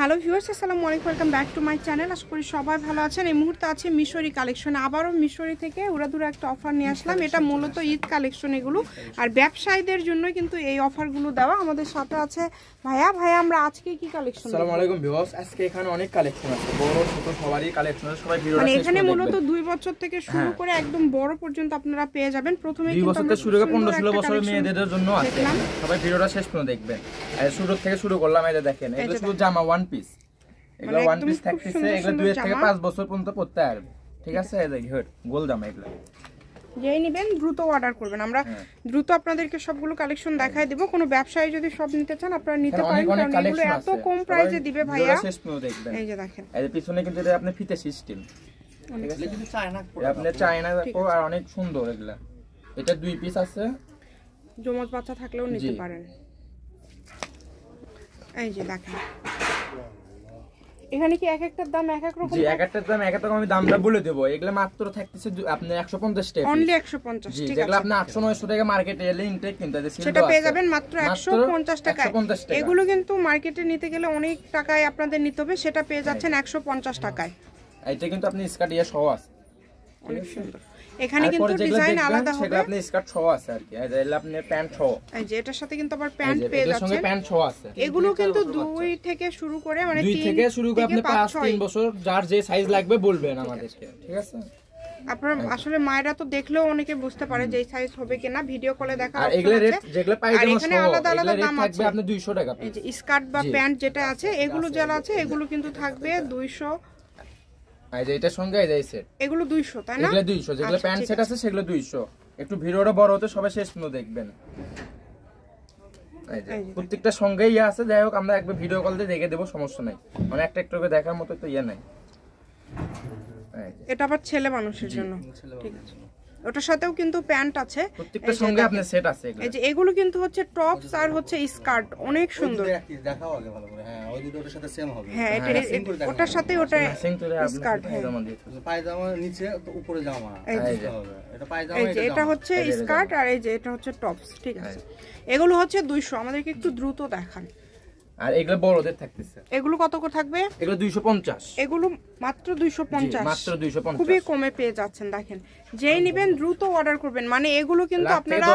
Hello viewers, আসসালামু আলাইকুম, welcome back to my channel. আশা করি সবাই ভালো আছেন। এই মুহূর্তে আছে মিশরি কালেকশন। আবারও মিশরি থেকে উড়াদুরা একটা অফার নিয়ে আসলাম। এটা মূলত ঈদ কালেকশন এগুলো, আর ব্যবসায়ীদের জন্য কিন্তু এই অফারগুলো দেওয়া। আমাদের সাথে আছে ভাইয়া। আমরা আজকে কি কালেকশন? আসসালামু আলাইকুম ভিউয়ার্স, আজকে এখানে অনেক কালেকশন আছে, বড় ছোট সবারই কালেকশন আছে। সবাই ভিডিওটা মানে এখানে মূলত 2 বছর থেকে শুরু করে একদম বড় পর্যন্ত আপনারা পেয়ে যাবেন। প্রথমে 2 বছর থেকে শুরু করে 15-16 বছরের মেয়েদের জন্য আছে। সবাই ভিডিওটা শেষ পর্যন্ত দেখবেন। শুরু থেকে শুরু করলাম। এই যে দেখেন, এগুলো শুধু জামা ওয়ান পিস। এগুলো ওয়ান পিস থাকতেছে। এগুলো 2 থেকে 5 বছর পর্যন্ত পড়তে পারবে। ঠিক আছে, এই যে গোল জামা। এগুলো যেই নেবেন দ্রুত অর্ডার করবেন। আমরা দ্রুত আপনাদেরকে সবগুলো কালেকশন দেখাই দেব। কোনো ব্যবসায়ী যদি সব নিতে চান আপনারা নিতে পারেন, কারণ এগুলো এত কম প্রাইসে দিবে ভাইয়া। শেষ পর্যন্ত দেখবেন। এই যে দেখেন, এই যে পিছনে কিন্তু এটা আপনি ফিতে সিস্টেম। ঠিক আছে, কিন্তু চায়না পড়া, আপনি চায়না পড়া, আর অনেক সুন্দর এগুলা। এটা 2 পিস আছে, জমজ বাচ্চা থাকলেও নিতে পারেন। এই যে দেখেন, এখানে কি এক একটার দাম এক এক রকম? জি, এক একটার দাম এক এক রকম। আমি দামটা বলে দেব। এগুলা মাত্র থাকতেছে আপনি 150 টাকা, অনলি 150। ঠিক আছে, যেগুলো আপনি 800-900 টাকা মার্কেটে এলে ইনটেক কিনতে আছে, সেটা পেয়ে যাবেন মাত্র 150 টাকায়। এগুলো কিন্তু মার্কেটে নিতে গেলে অনেক টাকায় আপনাদের নিতে হবে, সেটা পেয়ে যাচ্ছেন 150 টাকায়। এইটা কিন্তু আপনি স্কার্ট ইয়া সহ আছে, অনেক সুন্দর। এখানে কিন্তু ডিজাইন আলাদা হবে, সেটা আপনি স্কার্ট সহ আছে আর কি। এই যে আপনি প্যান্ট সহ, এই যে এটার সাথে কিন্তু আবার প্যান্ট পেয়ে যাচ্ছেন। এর সঙ্গে প্যান্ট সহ আছে। এগুলো কিন্তু 2 থেকে শুরু করে মানে 2 থেকে শুরু করে আপনি 5-3 বছর যার যে সাইজ লাগবে বলবেন আমাদেরকে। ঠিক আছে, আপনারা আসলে মায়েরা তো দেখলেও অনেকে বুঝতে পারে যে এই সাইজ হবে কিনা, ভিডিও কলে দেখা। আর এগুলা রেট যেগুলা পাইজামা সহ এখানে আলাদা আলাদা দাম থাকবে আপনি 200 টাকা। এই যে স্কার্ট বা প্যান্ট যেটা আছে, এগুলো যারা আছে এগুলো কিন্তু থাকবে 200। এই যে এটার সঙ্গে এই যে সেট, এগুলো 200, তাই না? এগুলো 200, যেগুলো প্যান্ট সেট আছে সেগুলো 200। একটু ভিডিওটা বড় হতে সবাই শেষ পর্যন্ত দেখবেন। এই যে প্রত্যেকটা সঙ্গে ইয়া আছে। যাই হোক, আমরা একবার ভিডিও কল দিয়ে দেখে দেব, সমস্যা নাই। মানে একটা একটা করে দেখার মতো তো ইয়া নাই। এটা আবার ছেলে মানুষের জন্য। ঠিক আছে, ওটার সাথেও কিন্তু প্যান্ট আছে, প্রত্যেকটা সঙ্গে আপনার সেট আছে। এই যে এগুলো কিন্তু হচ্ছে টপস আর হচ্ছে স্কার্ট, অনেক সুন্দর। দেখাও আগে ভালো করে। হ্যাঁ, ওই দুটোর সাথে সেম হবে। হ্যাঁ, ওটার সাথে ওটা স্কার্ট, পায়জামা নিচে তো উপরে জামা। এই যে এটা পায়জামা, এই যে এটা হচ্ছে স্কার্ট, আর এই যে এটা হচ্ছে টপস। ঠিক আছে, এগুলো হচ্ছে 200। আমাদেরকে একটু দ্রুত দেখান। আর এগুলো বড়দের থাকতেছে। এগুলো কত করে থাকবে? এগুলো 250। এগুলো মাত্র 250, মাত্র 250, খুবই কমে পেয়ে যাচ্ছেন। দেখেন, যেই নেবেন দ্রুত অর্ডার করবেন। মানে এগুলো কিন্তু আপনারা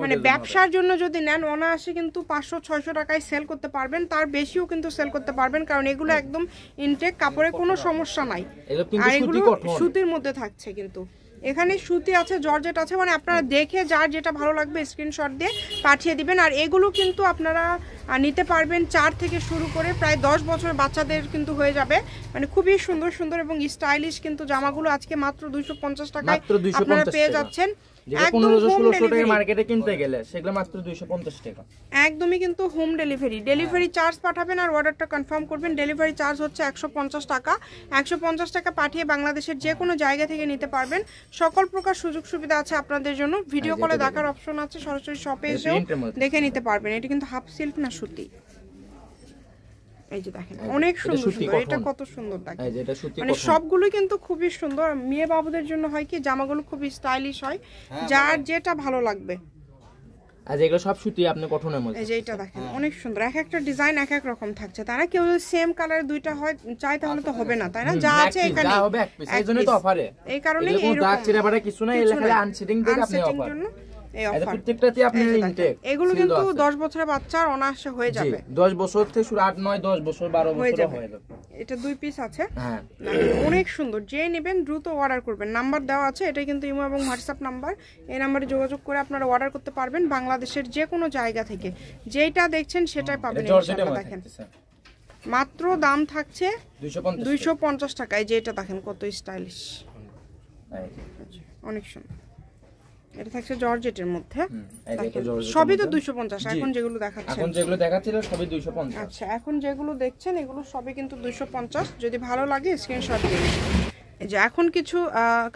মানে ব্যবসার জন্য যদি নেন, অনায়াসে কিন্তু 500-600 টাকায় সেল করতে পারবেন, তার বেশিও কিন্তু সেল করতে পারবেন, কারণ এগুলো একদম ইনটেক কাপড়ে, কোনো সমস্যা নাই। আর এগুলো সুতির মধ্যে থাকছে, কিন্তু এখানে সুতি আছে, জর্জেট আছে। মানে আপনারা দেখে যার যেটা ভালো লাগবে স্ক্রিনশট দিয়ে পাঠিয়ে দিবেন। আর এগুলো কিন্তু আপনারা নিতে পারবেন 4 থেকে শুরু করে প্রায় 10 বছরের বাচ্চাদের কিন্তু হয়ে যাবে। মানে খুবই সুন্দর সুন্দর এবং স্টাইলিশ কিন্তু জামাগুলো আজকে মাত্র 250 টাকায় আপনারা পেয়ে যাচ্ছেন। একদম 1500-1600 টাকা মার্কেটে কিনতে গেলে সেগুলো মাত্র 250 টাকা। একদমই কিন্তু হোম ডেলিভারি চার্জ পাঠাবেন আর অর্ডারটা কনফার্ম করবেন। ডেলিভারি চার্জ হচ্ছে 150 টাকা। 150 টাকা পাঠিয়ে বাংলাদেশের যে কোনো জায়গা থেকে নিতে পারবেন। সকল প্রকার সুযোগ সুবিধা আছে আপনাদের জন্য। ভিডিও কলে দেখার অপশন আছে, সরাসরি শপে এসেও দেখে নিতে পারবেন। এটা কিন্তু হাফ সিল্ক না সুতি। এই যে দেখেন, অনেক সুন্দর সুন্দর। এটা কত সুন্দর দেখেন, মানে সবগুলো কিন্তু খুবই সুন্দর। মেয়ে বাবুদের জন্য হয় কি, জামাগুলো খুবই স্টাইলিশ হয়, যার যেটা ভালো লাগবে। আর এগুলো সব সুতি, আপনি কটনের মধ্যে। এই যে এটা দেখেন, অনেক সুন্দর। এক একটা ডিজাইন এক এক রকম থাকছে, তাই না? কেউ যদি সেম কালারের দুইটা হয় চাই তাহলে তো হবে না, তাই না? যা আছে এখানে যা হবে এক পিস। এইজন্যই তো অফারে। এই কারণেই এরকম দাগ চিরাপাড়া কিছু নাই, এই লেখাটা আনসেটিং দিয়ে আপনি অফার। এই অফার প্রত্যেকটাতে আপনি ইনটেক। এগুলো কিন্তু 10 বছরের বাচ্চার অনায়াসে হয়ে যাবে। 10 বছর থেকে শুরু, 8, 9, 10 বছর, 12 বছর হয়ে যাবে। এটা 2 পিস আছে। হ্যাঁ, অনেক সুন্দর। যে নেবেন দ্রুত অর্ডার করবেন। নাম্বার দেওয়া আছে, এটা কিন্তু ইমো এবং হোয়াটসঅ্যাপ নাম্বার। এই নাম্বারে যোগাযোগ করে আপনারা অর্ডার করতে পারবেন বাংলাদেশের যে কোনো জায়গা থেকে। যেটা দেখছেন সেটাই পাবেন ইনশাআল্লাহ। দেখেন, মাত্র দাম থাকছে 250 টাকায়। যে এটা দেখেন কত স্টাইলিশ, অনেক সুন্দর। এটা থাকছে জর্জেটের মধ্যে। সবই তো 250। এখন যেগুলো দেখাচ্ছিল সবই 250। আচ্ছা, এখন যেগুলো দেখছেন এগুলো সবই কিন্তু 250। যদি ভালো লাগে স্ক্রিনশট দিন। এই যে এখন কিছু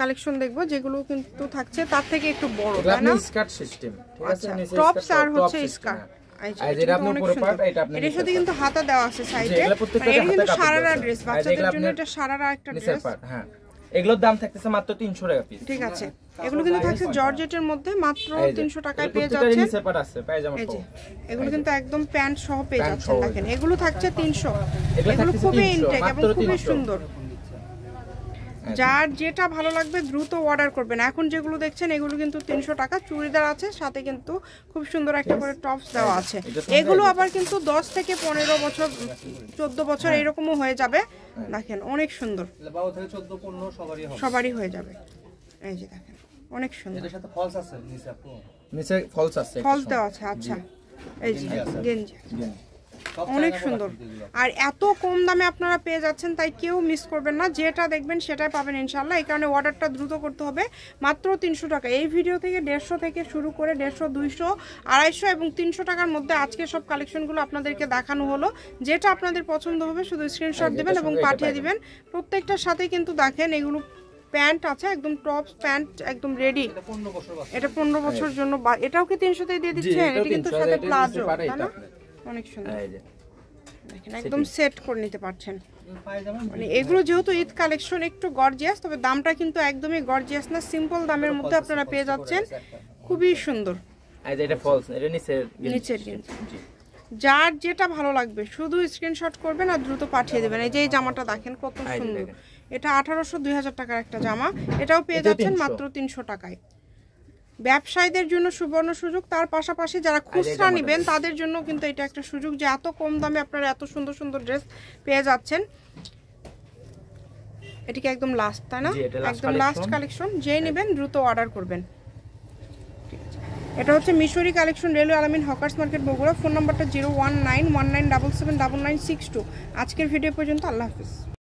কালেকশন দেখবো যেগুলো কিন্তু থাকছে তার থেকে একটু বড়, তাই না? স্কার্ট সিস্টেম, ঠিক আছে? টপস আর হচ্ছে স্কার্ট। এর সাথে কিন্তু হাতা দেওয়া আছে সাইডে। এটা কিন্তু সারারা ড্রেস, বাচ্চাদের জন্য এটা সারারা একটা ড্রেস। হ্যাঁ, এগুলোর দাম থাকতেছে মাত্র 300 টাকা পিস। ঠিক আছে, এগুলো কিন্তু থাকছে জর্জেটের মধ্যে মাত্র 300 টাকায় পেয়ে যাচ্ছেন। এই যে এগুলো কিন্তু একদম প্যান্ট সহ পেয়ে যাচ্ছেন। দেখেন এগুলো থাকছে 300। এগুলো খুবই ইনটেক এবং খুবই সুন্দর। যার যেটা ভালো লাগবে দ্রুত অর্ডার করবেন। এখন যেগুলো দেখছেন এগুলো কিন্তু 300 টাকা, চুড়িদার আছে, সাথে কিন্তু খুব সুন্দর একটা করে টপস দেওয়া আছে। এগুলো আবার কিন্তু 10 থেকে 15 বছর 14 বছর এরকমও হয়ে যাবে। দেখেন অনেক সুন্দর, 12 থেকে 14 15 সবারই হয়ে যাবে। এই যে দেখেন অনেক সুন্দর, এর সাথে ফলস আছে নিচে আপু, নিচে ফলস আছে, ফলস দেওয়া আছে। আচ্ছা এই যে গেঞ্জি অনেক সুন্দর, আর এত কম দামে আপনারা পেয়ে যাচ্ছেন, তাই কেউ মিস করবেন না। যেটা দেখবেন সেটাই পাবেন ইনশাল্লাহ। এই কারণে অর্ডারটা দ্রুত করতে হবে। মাত্র 300 টাকা। এই ভিডিও থেকে 150 থেকে শুরু করে 150, 200, 250 এবং 300 টাকার মধ্যে আজকে সব কালেকশনগুলো আপনাদেরকে দেখানো হলো। যেটা আপনাদের পছন্দ হবে শুধু স্ক্রিনশট দিবেন এবং পাঠিয়ে দিবেন। প্রত্যেকটার সাথে কিন্তু দেখেন এগুলো প্যান্ট আছে, একদম টপস প্যান্ট একদম রেডি। এটা 15 বছর জন্য। এটাও কি 300 তে দিয়ে দিচ্ছেন? এটা কিন্তু সাথে প্লাজো, তাই না? অনেক সুন্দর, দেখেন একদম সেট করে নিতে পারছেন। মানে এগুলো যেহেতু ঈদ কালেকশন একটু গর্জিয়াস, তবে দামটা কিন্তু একদমই গর্জিয়াস না, সিম্পল দামের মধ্যে আপনারা পেয়ে যাচ্ছেন। খুবই সুন্দর। এটা ফলস, এটা নিচের গেঞ্জি। যার যেটা ভালো লাগবে শুধু স্ক্রিনশট করবেন আর দ্রুত পাঠিয়ে দেবেন। এই যে এই জামাটা দেখেন কত সুন্দর। এটা 1800, 2000 টাকার একটা জামা। এটাও পেয়ে যাচ্ছেন মাত্র 300 টাকায়। ব্যবসায়ীদের জন্য সুবর্ণ সুযোগ, তার পাশাপাশি যারা খুচরা নেবেন তাদের জন্য কিন্তু এটা একটা সুযোগ যে এত কম দামে আপনারা এত সুন্দর সুন্দর ড্রেস পেয়ে যাচ্ছেন। এটা কি একদম লাস্ট, তাই না? একদম লাস্ট কালেকশন। যেই নেবেন দ্রুত অর্ডার করবেন। এটা হচ্ছে মিশরি কালেকশন, রেলওয়ে আলামিন হকার্স মার্কেট বগুড়া। ফোন নাম্বারটা 01919779962। আজকের ভিডিও পর্যন্ত। আল্লাহ হাফিজ।